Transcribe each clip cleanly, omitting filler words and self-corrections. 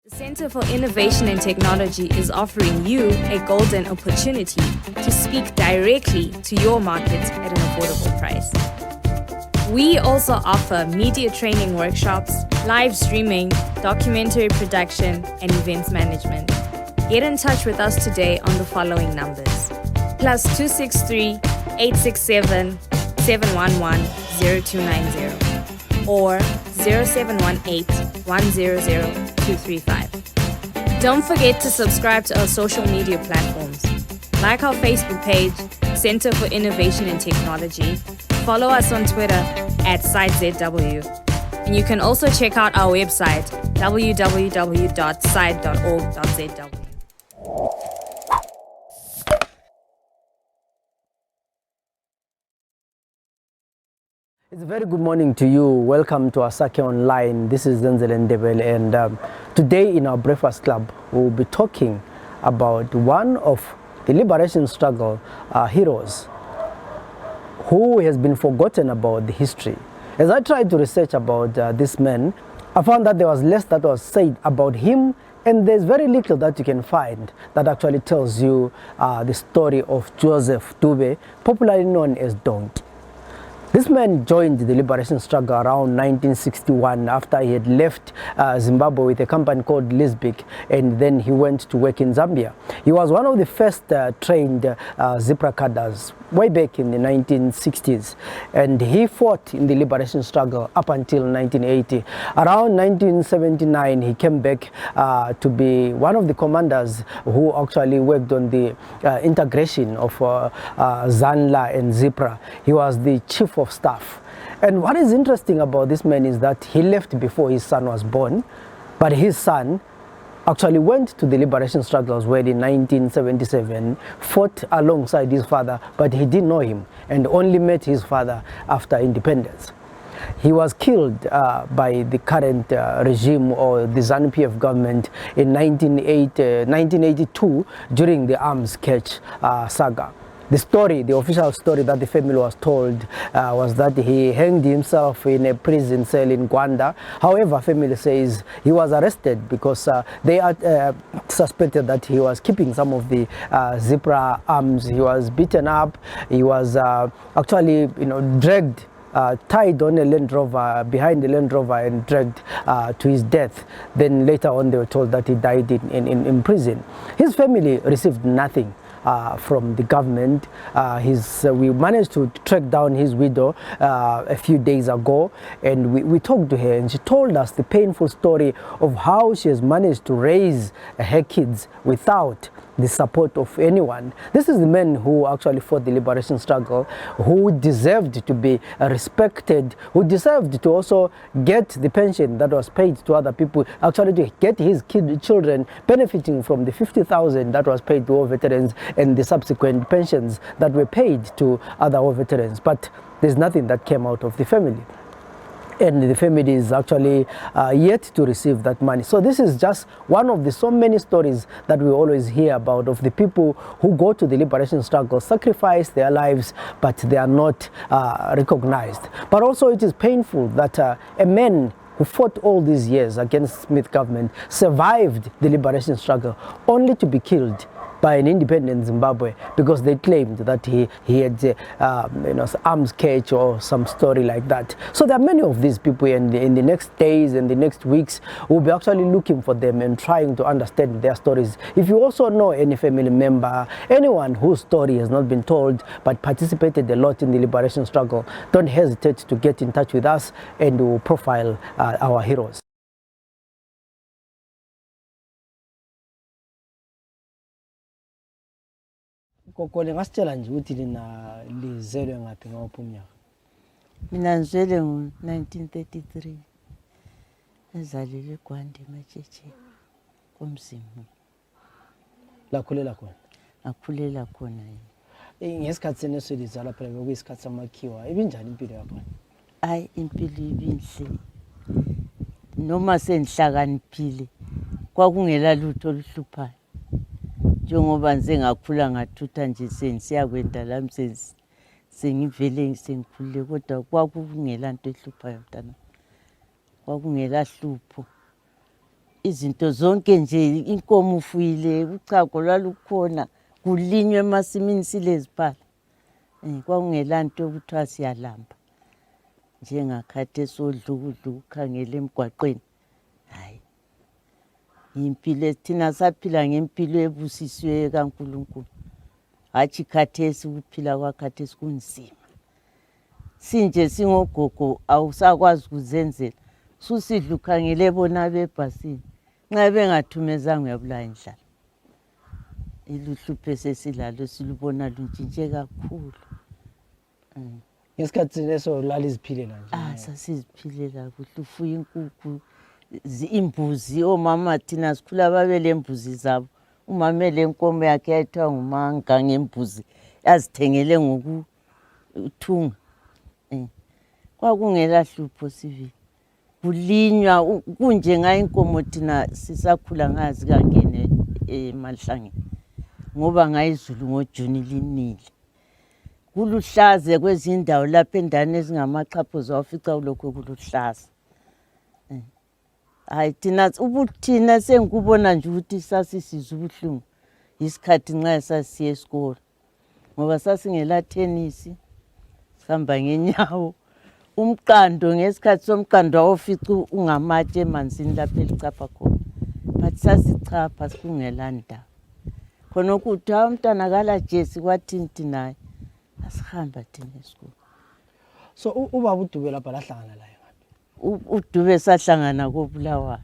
The Center for Innovation and Technology is offering you a golden opportunity to speak directly to your market at an affordable price. We also offer media training workshops, live streaming, documentary production, and events management. Get in touch with us today on the following numbers: +263 867 711 0290 or 0718 100 235. Don't forget to subscribe to our social media platforms. Like our Facebook page, Center for Innovation and Technology. Follow us on Twitter @SiteZW. And you can also check out our website, www.site.org.zw. It's a very good morning to you. Welcome to Asake Online. This is Zenzele Ndebele, and today in our Breakfast Club, we'll be talking about one of the liberation struggle heroes who has been forgotten about the history. As I tried to research about this man, I found that there was less that was said about him, and there's very little that you can find that actually tells you the story of Mrs Dube, popularly known as Donkey. This man joined the liberation struggle around 1961 after he had left Zimbabwe with a company called Lisbik, and then he went to work in Zambia. He was one of the first trained zebra cadres way back in the 1960s, and he fought in the liberation struggle up until 1980. Around 1979, he came back to be one of the commanders who actually worked on the integration of Zanla and Zebra. He was the chief of staff. And what is interesting about this man is that he left before his son was born, but his son actually went to the liberation struggles where in 1977 fought alongside his father, but he didn't know him and only met his father after independence. He was killed by the current regime or the ZANU-PF government in 1982 during the arms catch saga. The story, the official story that the family was told was that he hanged himself in a prison cell in Gwanda. However, family says he was arrested because they suspected that he was keeping some of the zebra arms. He was beaten up. He was actually, dragged, tied on a Land Rover, behind the Land Rover, and dragged to his death. Then later on, they were told that he died in prison. His family received nothing from the government. We managed to track down his widow a few days ago, and we talked to her, and she told us the painful story of how she has managed to raise her kids without the support of anyone. This is the man who actually fought the liberation struggle, who deserved to be respected, who deserved to also get the pension that was paid to other people, actually to get his children benefiting from the 50,000 that was paid to all veterans and the subsequent pensions that were paid to other war veterans. But there's nothing that came out of the family. And the family is actually yet to receive that money. So this is just one of the so many stories that we always hear about of the people who go to the liberation struggle, sacrifice their lives, but they are not recognized. But also it is painful that a man who fought all these years against Smith government survived the liberation struggle only to be killed by an independent Zimbabwe because they claimed that he had arms catch or some story like that. So there are many of these people, and in the next days and the next weeks we'll be actually looking for them and trying to understand their stories. If you also know any family member, anyone whose story has not been told but participated a lot in the liberation struggle, don't hesitate to get in touch with us and we'll profile our heroes. Kokole ngasitshela nje ukuthi lina lizelwe ngaphi ngawuphi umnyaka? Mina ngizwele ngo-1933 ezalile eGwanda eMatshetshe komzimba. Lakhulela khona? Akhulela khona yini. Ngesikhathi sene selizala phela bekuyisikhathi samakhiwa. Ibinjani impilo yakho? Hayi, impilo ibinhle. Noma sendihlakaniphile kwakungela lutho oluhluphayo. Njengoba ngize ngakhula ngathutha nje sengisiya kwenda lami sengivele sengikhulile, kodwa kwakungela nto ehluphayo mntana. Kwakungela hlupho. izinto zonke nje inkomo ufuyile uchago lwalukhona kulinywe emasimini silezi phala kwakungelanto okuthiwa siyalamba njengakhathesi odla ukudla ukhangele emgwaqweni hayi impilo thina saphila ngempilo ebusisiwe kaNkulunkulu hatshi khathesi ukuphila kwakhathesi kunzima sinje singogogo awusakwazi ukuzenzela susidla ukhangele bona bebhasini nxa bengathumezanga uyabulawa indlala iluhlupho esesilalo silubona luntshintshe kakhulu ngesikhathi leso lali iziphilela nje sasiziphilela kuhle ufuya inkukhu imbuzi omama thina sikhula babelembuzi zabo umama lenkomo yakhe yayithiwa ngumanga ngembuzi yazithengele ngokuthunga kwakungela hlupho sivile kulinywa kunje ngayo inkomo thina sisakhula ngazi kangene emahlangeni ngoba ngayizulu ngoJuni linile kuluhlaze kwezindawo lapha endaweni ezingamaxhapho zawafica kulokho kuluhlaza hayi thina sengikubona nje ukuthi sasisiza ubuhlungu isikhathi nxa sasiye esikolo ngoba sasingela tenisi sihamba ngenyawo umqando ngesikhathi somqando awufica ungamatshe emanzini lapha elicapha khona but sasichapha sikungela ndaba khona ukuthi umntwana kala jesi kwathini naye asihamba thina esikolo so ubaba uDube lapha lahlangana laye uDube sahlangana koBulawayo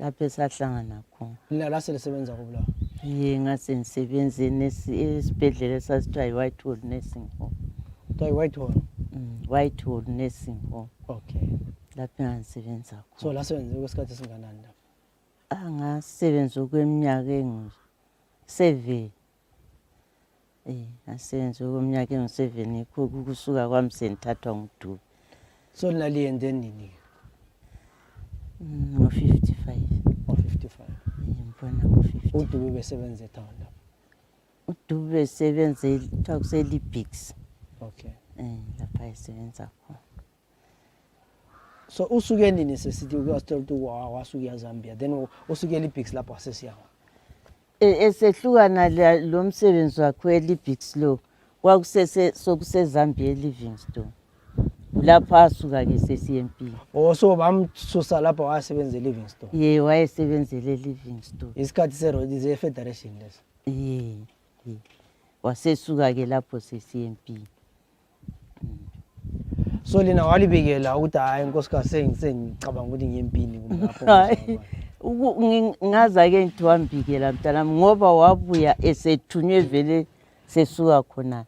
lapha esahlangana khona la selesebenza koBulawayo ngase ngisebenze esibhedlela sasithiwa iWhitehall Nursing Home Whitehall Nursing Home okay lapha ngisebenza khona so la sebenze kwesikhathi singanani lapha ngasebenza kweminyaka engu7 ngasebenza kweminyaka engu7 kusuka kwami senthathwa nguDube so naliyende nini ngo55 mbona ngo50 uDube besebenza etown lapha uDube besebenza ethiwa kuseLibix okay lapha esebenza khona so usuke nini sesithi uyastolta wasuka eZambia then usuke eLibix lapho wasesiyawa esehlukana lo msebenzi wakhe eLibix lo kwakusese sokuseZambia eLivingstone lapha asuka ke seCMP so bamsusa lapha wasebenza eLivingstone wayesebenzele eLivingstone isikhathi seroad ze-federation leso wasesuka ke lapho seCMP so lina walibikela ukuthi hayi inkosikazi sengicabanga ukuthi ngiyempini kumbe ngaza ke ngithi wambikela mntanami ngoba wabuya esethunywe vele sesuka khona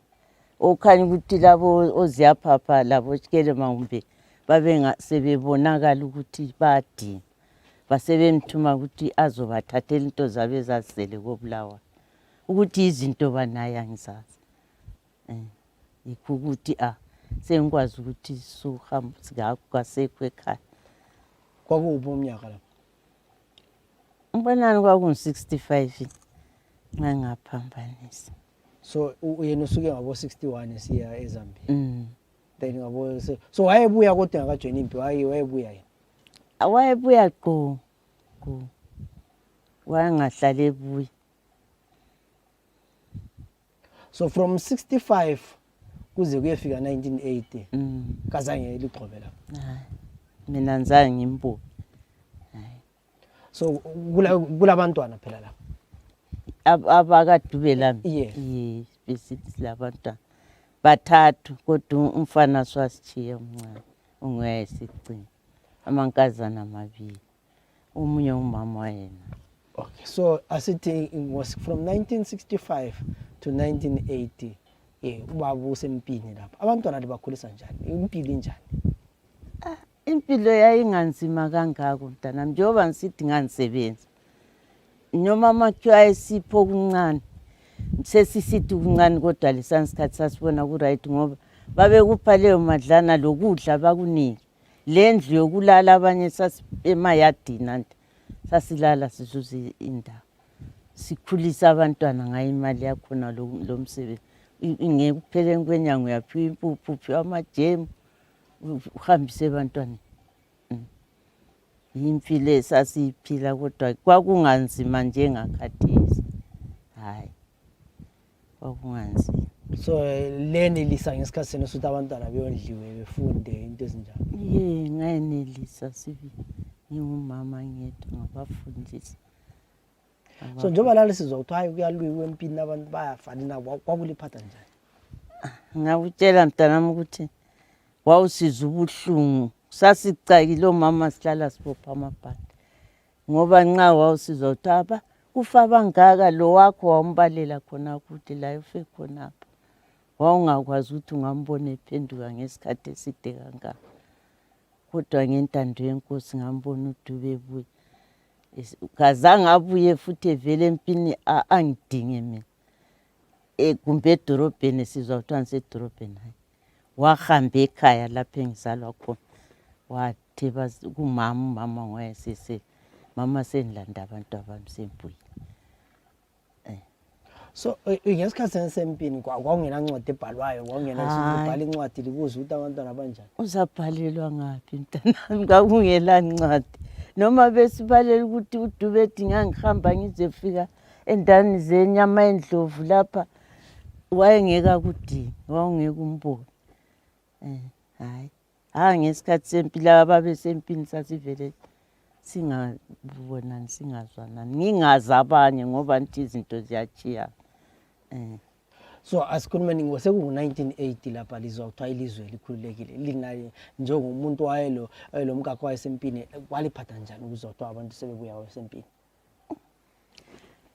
okhanya ukuthi labo oziyaphapha labo tshikele mangumbe sebebonakala ukuthi badini basebemthuma ukuthi azobathathela into zabe ezazisele koBulawayo ukuthi izinto banaya ngisazi yikho ukuthi sengikwazi ukuthi suhamba sikasekho ekhaya kwakuwuphi umnyaka lapho umbonani kwakungu65 ngaphambanisa so yena usuke ngabo 61 siya eZambia then ngabo so wayebuya kodwa ngakajoin impi wayebuya yena wayebuya qo wangahlala ebuya so from 65 kuze kuyefika 1980 kazange ligxobe lapho mina nzange ngimbuke so kulabantwana phela lapho abakaDube lami besithi labantwana bathathu kodwa umfana swasitshiye omncane unguyayisicini amankazana amabili omunye umama wayena okay so asithi it was from 1965 to 1980 ubaba usempini lapha abantwana libakhulisa njani impilo injani impilo yayinganzima kangako mntanami njengoba ngisithi nganisebenza noma amakhiwa esipho kuncane sesisithi kuncane kodwa lesansikhathi sasibona ku-right ngoba babekupha leyo madlana lokudla bakunike le ndlu yokulala abanye emayadini sasilala sizuze indawo sikhulisa abantwana ngayo imali yakhona lo msebenzi ngekupheleni kwenyanga uyaphiwa impuphu uphiwa amajemu uhambise abantwana impilo esasiyiphila kodwa kwakunganzima njengakhathesi. Hayi. Kwakunganzima. So lenelisa ngesikhathi senu ukuthi abantwana beyondliwe befunde into ezinjalo. Ngayenelisa sibi. Ngingumama ngedwa ngabafundisa. So njengoba lalo sizwa ukuthi hayi kuyalwiwa empini abantu bayafana nabo kwakuliphatha njani? Ngakutshela mntanami ukuthi wawusiza ubuhlungu. Sasicakile omama sihlala sibopha amabhande. Ngoba nxa wawusizwa ukuthi kufa bangaka lo wakho wambalela khona ukuthi la ufe khona. Wawungakwazi ukuthi ungambone ephenduka ngesikhathi eside kangaka. Kodwa ngentando yenkosi ngambona uDube ebuya. Kazange abuye futhi evele empini angidinge mina. Kumbe edorobheni sizwa ukuthi angisedorobheni hayi. Wahamba ekhaya lapho engizalwa khona. Wathi kumama ngoyesese mama senilanda abantu abamsembuyi. So ngesikhathi sempini kwakungena ncwadi ebhalwayo kwakungena isibhala incwadi libuza ukuthi abantwana abanjani. Uzabhalelwa ngaphi mntanami kwakungela ncwadi. Noma besibalela ukuthi uDube ethi ngangihamba ngizefika endani zenyama endlovu lapha wayengeka kudinga wawungeka umboni. Hayi ngesikhathi sempilo ababe sempini sasivele singabonani singazwanani ngingazi abanye ngoba nti izinto ziyachiya. So asikhulumeni ngoseku 1980 lapha lizwa kuthiwa ilizwe likhululekile linaye njengomuntu wayelo mkakho wayesempini waliphatha njani ukuzwa kuthiwa abantu sebebuya wasempini?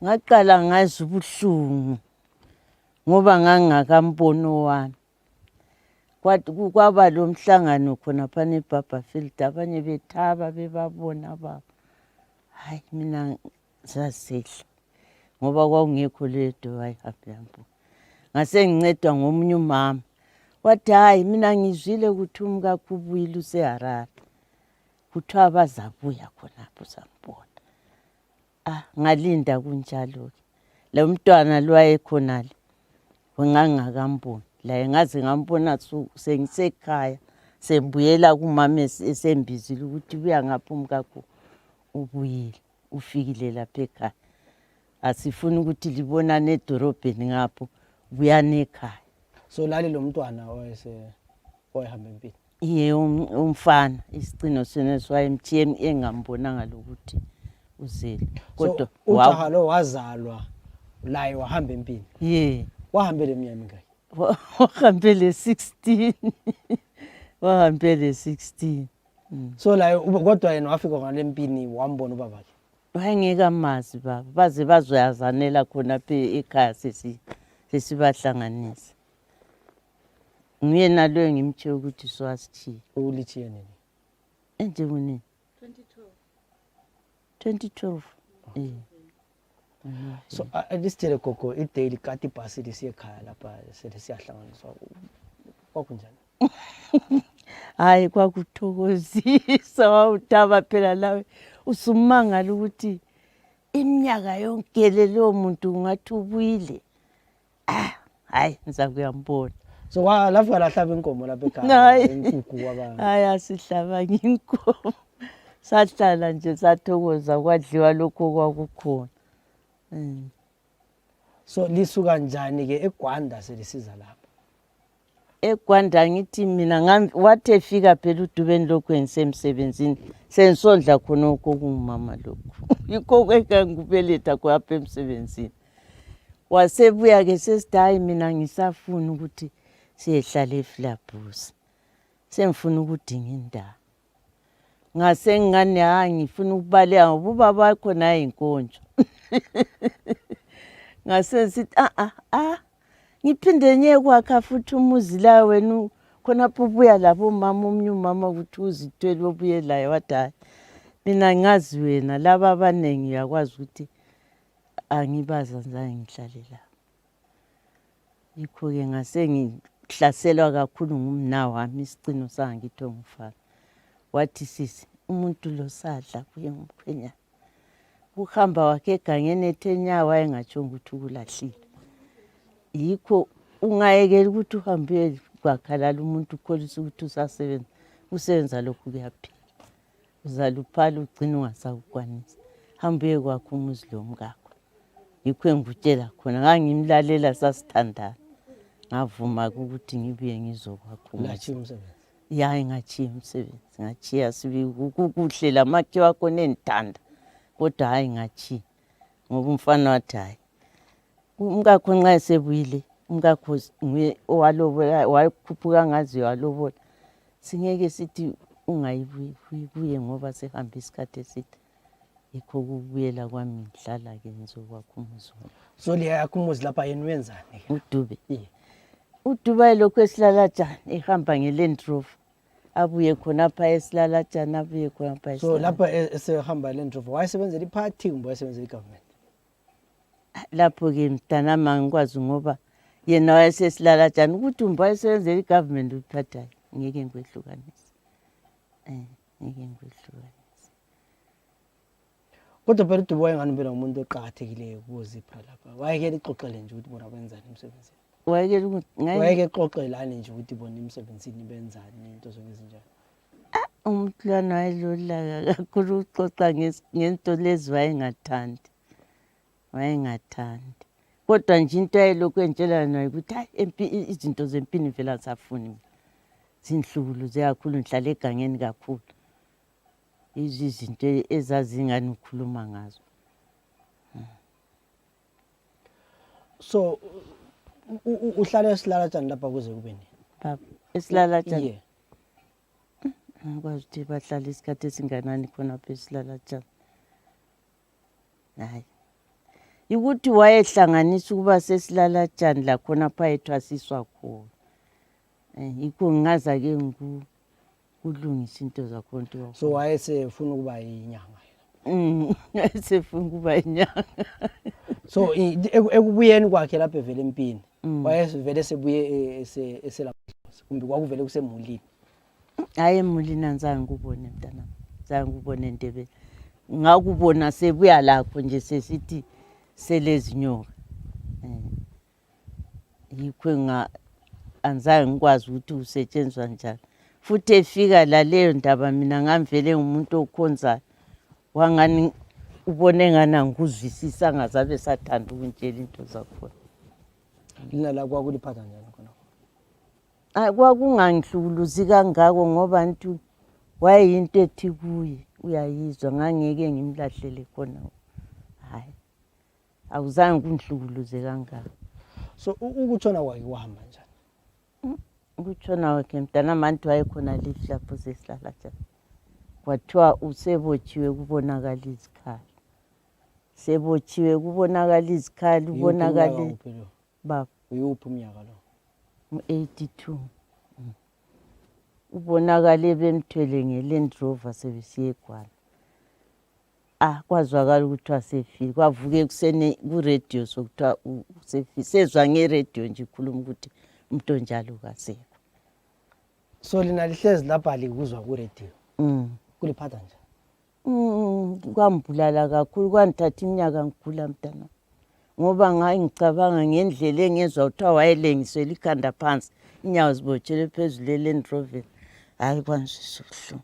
Ngaqala ngazi ubuhlungu ngoba ngangakambono wami. Kwathi kwaba lo mhlangano khona phana eBarberfield abanye bethaba bebabona baba. Hayi mina sasehla ngoba kwakungekho ledo wayihambe. Ngase ngincedwa ngomunye umama. Wathi hayi mina ngizwile ukuthi umkakho ubuyile useHarare. Kuthiwa bazabuya khonapho sambona. Ngalinda kunjalo ke. Lo mntwana lwayekhonale ngangakamboni. La ngaze ngambona sengisekhaya sembuyela kumama esembizile ukuthi buya ngapha umkakho ubuyile ufikile lapha ekhaya. Asifuni ukuthi libonane edorobheni ngapho buyane ekhaya. So lali lo mntwana wayehamba empini. Iye umfana isicino sene swayemthiye engambonanga lokuthi uzele. Kodwa ujaha lo wazalwa laye wahamba empini. Ye. Wahambele eminyaka mingaki? Wahambele 16. Wahambele 16. So la kodwa yena wafika ngale empini wambona ubaba wakhe. Wayengeka mazi baba baze bazoyazanela khona phe ekhaya sesibahlanganisa. Nguyena lo ngimtshe ukuthi swasithiye. Ulithiye nini? Enje kunini? 2012. So lisithele gogo idaily kati bus lisiye ekhaya lapha siyahlanganiswa kwakunjani? Hayi kwakuthokozisa wawuthaba phela lawe usumangala ukuthi iminyaka yonke leyo muntu ungathi ubuyile. Hayi ngiza kuyambona. So lapha lahlaba inkomo lapha ekhaya inkukhu kwaba. Hayi asihlaba inkomo. Sahlala nje sathokoza kwadliwa lokho kwakukhona. So lisuka njani ke eGwanda selisiza lapha? eGwanda ngithi mina wathi efika phela uDubeni lokho engisemsebenzini sensondla khona okungumama lokho yikho ngibeletha kwapha emsebenzini wasebuya ke sesithi hayi mina ngisafuna ukuthi siyehlala eFlabus sengifuna ukudinga indawo ngase ngane hayi ngifuna ukubaleka ngoba ubaba wakho naye inkonzo ngase sithi ngiphinde nye kwakha futhi umuzi la wena khonapho ubuya labo mama omnye umama ukuthi uzithwele obuye laye wathi mina ngazi wena laba abanengi yakwazi ukuthi angibaza nzange ngihlale la yikho ke ngase ngihlaselwa kakhulu ngumna wami isicino sangitho ngifana wathi sisi umuntu lo sadla kuye ngumkhwenya ukuhamba wakhe egangeni ethenya wayengatsho ukuthi ukulahlile yikho ungayekela ukuthi uhambe kwakhalala umuntu ukholisa ukuthi usasebenza usebenza lokhu kuyaphila uzaluphala ugcina ungasakukwanisa. Hambe kwakho umuzi lo mkakho. Yikho engikutshela khona ngangimlalela sasithandana. Ngavuma ukuthi ngibuye ngizokwakho. Lachiya umsebenzi. Ya ngachiya umsebenzi. Ngachiya sibi kuhle lamakhe wakho nenithanda. Kodwa hayi ngachiya. Ngoba umfana wathi hayi. Umkakho nxa esebuyile, umkakho owalobola wakhuphuka ngazi walobola. Singeke sithi ungayibuye ngoba sehambe isikhathi eside. Yikho kubuyela kwami ngihlala ke ngizokwakho umuzi. So le yakho umuzi lapha yena wenzani? uDube. uDube lokho esilalatshana ehamba ngeLand Rover. Abuye khonapha esilalatshana abuye khonapha. So lapha esehamba Land Rover wayesebenzela iparty kumbe wayesebenzela igovernment? Lapho ke mntanami ngikwazi ngoba yena wayesesilalatshana ukuthi wayesebenzela igovernment uphathayo ngeke ngikwehlukanise. Ngeke ngikwehlukanise. Kodwa phela uDube wayengani phela umuntu oqhakathekileyo kuzipha lapha. Wayekele ixoxele nje ukuthi bona benzani emsebenzini. Wayekele ukuthi wayeke xoxelani nje ukuthi bona emsebenzini benzani into zonke ezinjalo. Umuntu lana wayelolaka kakhulu uxoxa ngento lezi wayengathandi. Kodwa nje into ayelokhu entshela nayo ukuthi hayi izinto zempini vela safuni. Zinhlukulu zeyakhulu ngihlala egangeni kakhulu. Izinto ezazingani ukhuluma ngazo. So uhlala esilalatshana lapha kuze kube nini? Baba esilalatshana. Ngikwazi ukuthi bahlala isikhathi esinganani khonapha esilalatshana. Hayi. Ukuthi wayehlanganisa ukuba sesilalatshana la khonapha ethwasiswa khona. Yikho ngaza ke kulungisa into zakhona. So wayesefuna ukuba inyanga. Wayesefuna ukuba inyanga. So ekubuyeni kwakhe lapha evela empini wayesivele sebuye eselapha kumbe kwakuvele kusemulini. Hayi emulini anzange ngikubone mntanami. Zange ngikubone Ndebele. Ngakubona sebuya lapho nje sesithi selezinyoka. Yikho anzange ngikwazi ukuthi usetshenzwa njani. Futhi efika la leyo ndaba mina ngamvele ngumuntu okhonzayo. Wangani ubone ngana ngikuzwisisa ngazabe sathanda ukuntshela into zakhona. Lina la kwakuliphatha njani khona? Kwakungangihlukuluzi kangako ngoba ntu wayeyinto ethi kuye uyayizwa ngangeke ngimlahlele khona. Hayi. Awuzange kungihlukuluze kangako. So ukutshona kwakhe kuhamba njani? Ukutshona kwakhe mntanami antu wayekhona lift lapho sesilalatshana. Kwathiwa usebotshiwe kubonakala izikhali. Sebotshiwe kubonakala izikhali ubonakala baba. Uyuphi umnyaka lo? 82. Ubonakale bemthwele ngeLand Rover sebesiye eGwala. Kwazwakala ukuthi wasefile. Kwavuke kusene ku-radio sokuthiwa usefile. Sezwa nge-radio nje ikhuluma ukuthi umuntu onjalo kasekho. So lina lihlezi lapha likuzwa ku-radio. Kuliphatha njani? Kwambulala kakhulu kwanthatha iminyaka ngigula mntana. Ngoba ngicabanga ngendlela engezwa uthiwa wayelengiswe likhanda phansi. Inyawo zibotshele phezulu eLand Rover. Hayi kwanzisa ubuhlungu.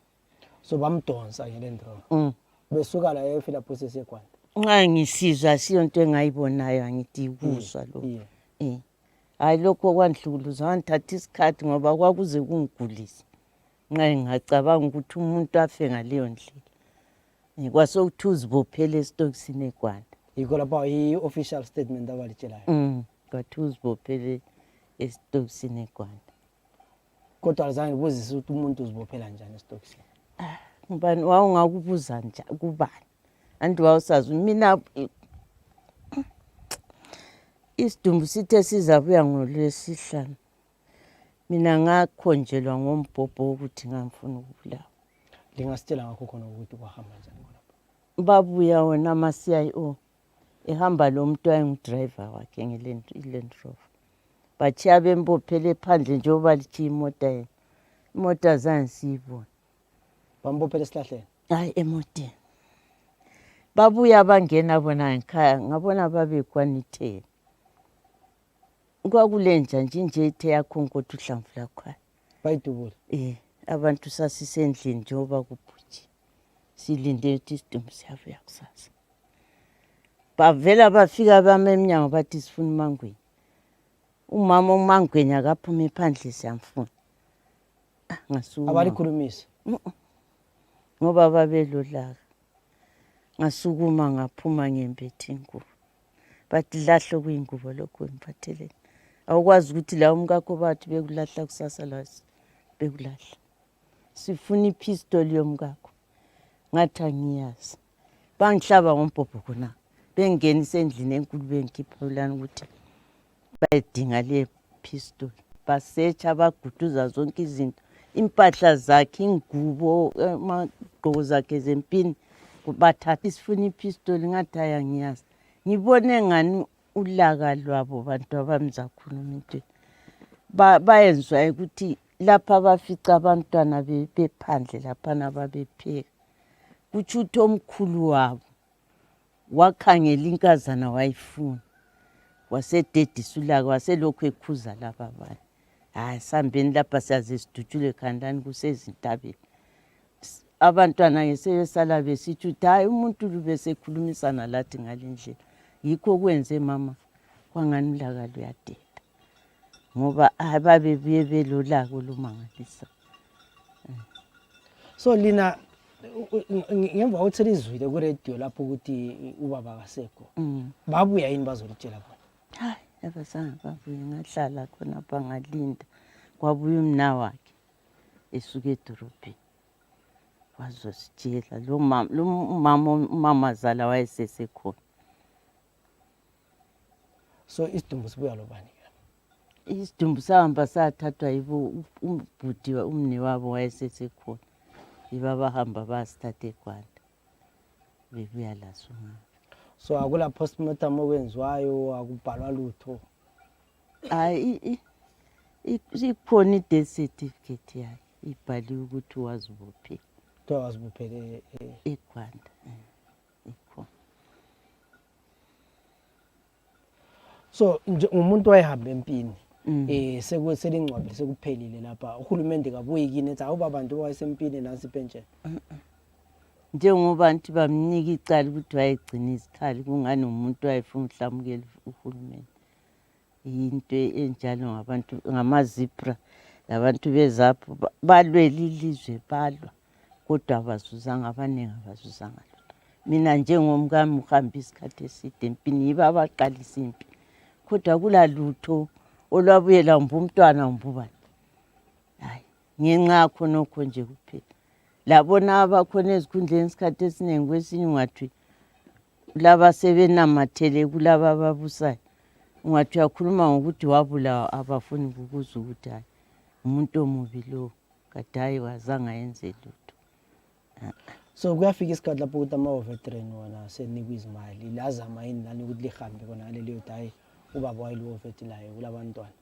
So bamdonsa ngeLand Rover. Besuka la efika lapho sesekwanda. Nxa ngisizwa siyonto engayibonayo angithi ikuzwa lo. Hayi lokho kwanhlukuluza wanthatha isikhathi ngoba kwakuze kungigulisa. Nxa ngingacabanga ukuthi umuntu afe ngaleyo ndlela. Kwasokuthi uzibophele esitokisini eGwanda. Yikho lapha i-official statement abalitshelayo. Kwathi uzibophele esitokisini eGwanda. Kodwa azange ubuzise ukuthi umuntu uzibophela njani esitokisini. Ngubani wawungakubuza nje kubani? Anti wawusazi mina isidumbu sithe sizabuya ngoLwesihlanu. Mina ngakhonjelwa ngombhobho ukuthi ngangifuna ukubulawa. Lingasitshela ngakho khona ukuthi kwahamba njani lapha? Babuya wona ama-CIO ehamba lo muntu wayengudriver wakhe ngeLand Rover. Bachiya bembophele phandle njengoba lithi imota yena. Imota zange siyibone. Bambophele esihlahleni? Hayi emoteni. Babuya bangena bona ekhaya ngabona babekwanitheni. Kwakulenja nje ithe yakhonkotha uhlamvu lakhona. Bayidubula? Abantu sasisendlini njengoba kubhuji. silinde ukuthi isidumbu siyavuya kusasa. Bavela bafika bame emnyango bathi sifuna uMangweni. Umama uMangweni akaphume phandle siyamfuna. Ngasuka. Abalikhulumisi. Ngoba babelolaka. Ngasukuma ngaphuma ngembethe ingubo. Bathi lahlo kuyingubo lokho ngiphathelene. Awukwazi ukuthi la umkakho bathi bekulahla kusasa la bekulahla. Sifuna ipistol yomkakho. Ngathi angiyazi. Bangihlaba ngombhobho khona. Bengenisa endlini enkulu bengikhipha ulana ukuthi bayidinga le pistol. Basearcha baguduza zonke izinto. Impahla zakhe, ingubo, amagqoko zakhe zempini. Bathatha isifuna ipistol ngathi ayangiyazi. Ngibone ngani ulaka lwabo bantu abamzakhuluma into. Bayenzwa ukuthi lapha bafica abantwana bephandle lapha nababepheka. Kuchuthi omkhulu wabo wakhangela inkazana wayifuna. Wasededisa ulaka waselokhu ekhuza laba abantu. Hayi sambeni lapha siyaze sidutshule khandani kusezintabeni. Abantwana ngesebesala besithi uthi hayi umuntu lubesekhulumisana lathi ngalendlela. Yikho kwenze mama kwangani ulaka luyadeda. Ngoba ababebuye belolaka olumangalisa. So lina ngemva kokuthi lizwile ku radio lapho ukuthi ubaba akasekho. Babuya yini bazolitshela bona? Hayi abasanga babuye ngahlala khona bangalinda. Kwabuya umna wakhe esuka edorobheni. Wazositshela lo mama zala wayesesekhona. So isidumbu sibuya lobani ke? Isidumbu sahamba sathathwa yibo ubhuti umne wabo wayesesekhona. Yiba bahamba basithatha eGwanda. Bebuya laso ngapha. So akula postmortem okwenziwayo akubhalwa lutho. Hayi ikhona i-death certificate yakhe ibhaliwe ukuthi wazibophela. Wazibophele eGwanda. Ikhona. So nje umuntu wayehamba empini sekulingcwabile sekuphelile lapha uhulumende kabuyi kini ethi awuba abantu wayesempini nasi pension. Njengoba anti bamnika icala ukuthi wayegcina izikhali kungani umuntu wayefuna uhlamukela uhulumende. Into enjalo ngabantu ngamazipra labantu bezapho balwela ilizwe balwa kodwa abazuzanga abaningi abazuzanga. Mina njengomkami uhamba isikhathi eside empini yiba abaqalisa impi. Kodwa kulalutho olwabuyela umntwana umbubani. Hayi ngenxa khonokho nje kuphela. Labona abakhona ezikhundleni isikhathi esiningi kwesinye ungathi laba sebenamathele kulaba ababusayo. Ungathi uyakhuluma ngokuthi wabulawa abafuni ukuza ukuthi hayi umuntu omubi lo kadayi wazanga yenze lutho. So kuyafika isikhathi lapho ukuthi ama-veteran wona senikwa izimali lazama yini nani ukuthi lihambe kona ngaleliyo dayi ubaba wayeliwovetilayo kulabantwana?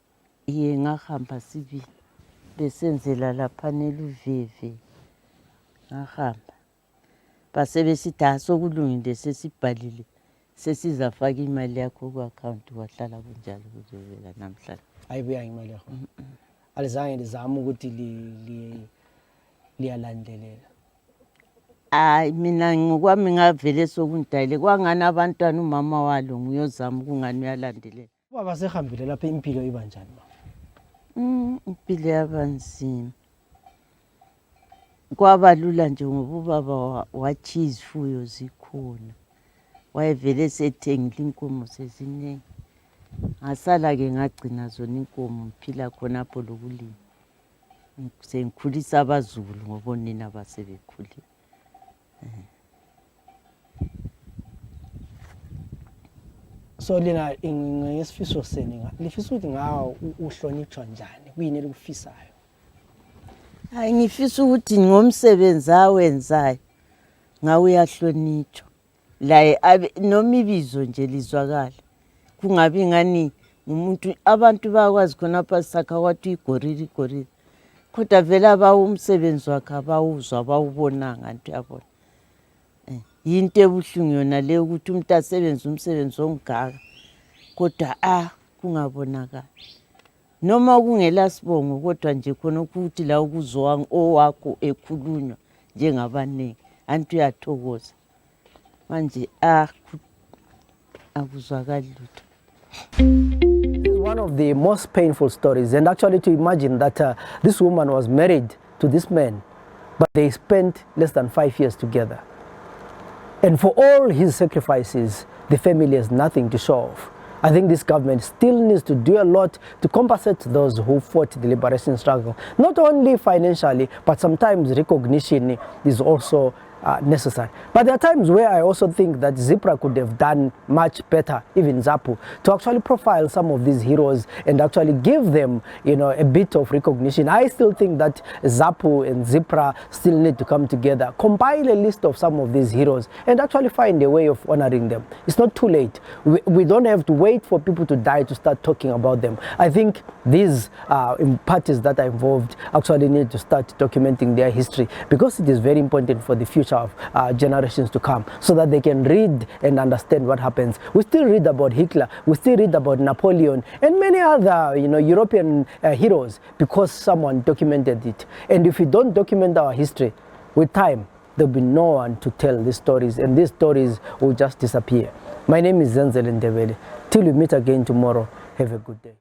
Iye ngahamba sibili besenzela lapha neluveve ngahamba. Basebesithi sokulungile sesibhalile sesizafaka imali yakho ku-account wahlala kunjalo kuzovela namhlanje. Ayibuya imali yakho? Alizange lizama ukuthi liyalandelela? Hayi mina ngokwami ngavele sokundayile kwangani abantwana umama walo nguyozama kungani uyalandelela. Ubaba sehambile lapha impilo iba njani ma? Impilo yabanzima. Kwaba lula nje ngoba ubaba wathi izifuyo zikhona. Wayevele sethengile inkomo seziningi. Ngasala ke ngagcina zona inkomo ngiphila khonapho lokulima. Sengikhulisa abazulu ngoba nina basebekhulile. So lina ngesifiso seni lifisa ukuthi ngawo uhlonitshwa njani kuyini elikufisayo? Hayi ngifisa ukuthi ngomsebenzi awenzayo ngawe uyahlonitshwa. La noma ibizo nje lizwakala. Kungabi ngani umuntu abantu bakwazi khonapha sakha kwathi igorili. Kodwa vela umsebenzi wakhe abawuzwa abawubona nganto yabona. Yinto ebuhlungu yona le ukuthi umuntu asebenze umsebenzi ongaka kodwa kungabonakala. Noma kungela sibongo kodwa nje khona ukuthi la ukuzwa owakho ekhulunywa njengabanengi anti uyathokoza manje akuzwakali lutho. This is one of the most painful stories, and actually to imagine that this woman was married to this man, but they spent less than 5 years together. And for all his sacrifices, the family has nothing to show off. I think this government still needs to do a lot to compensate those who fought the liberation struggle. Not only financially, but sometimes recognition is also necessary. But there are times where I also think that ZIPRA could have done much better, even ZAPU, to actually profile some of these heroes and actually give them, you know, a bit of recognition. I still think that ZAPU and ZIPRA still need to come together, compile a list of some of these heroes and actually find a way of honoring them. It's not too late. We don't have to wait for people to die to start talking about them. I think these parties that are involved actually need to start documenting their history, because it is very important for the future of generations to come, so that they can read and understand what happens. We still read about Hitler, we still read about Napoleon and many other, you know, European heroes, because someone documented it. And if we don't document our history, with time there'll be no one to tell these stories, and these stories will just disappear. My name is Zenzele Ndebele. Till we meet again tomorrow, have a good day.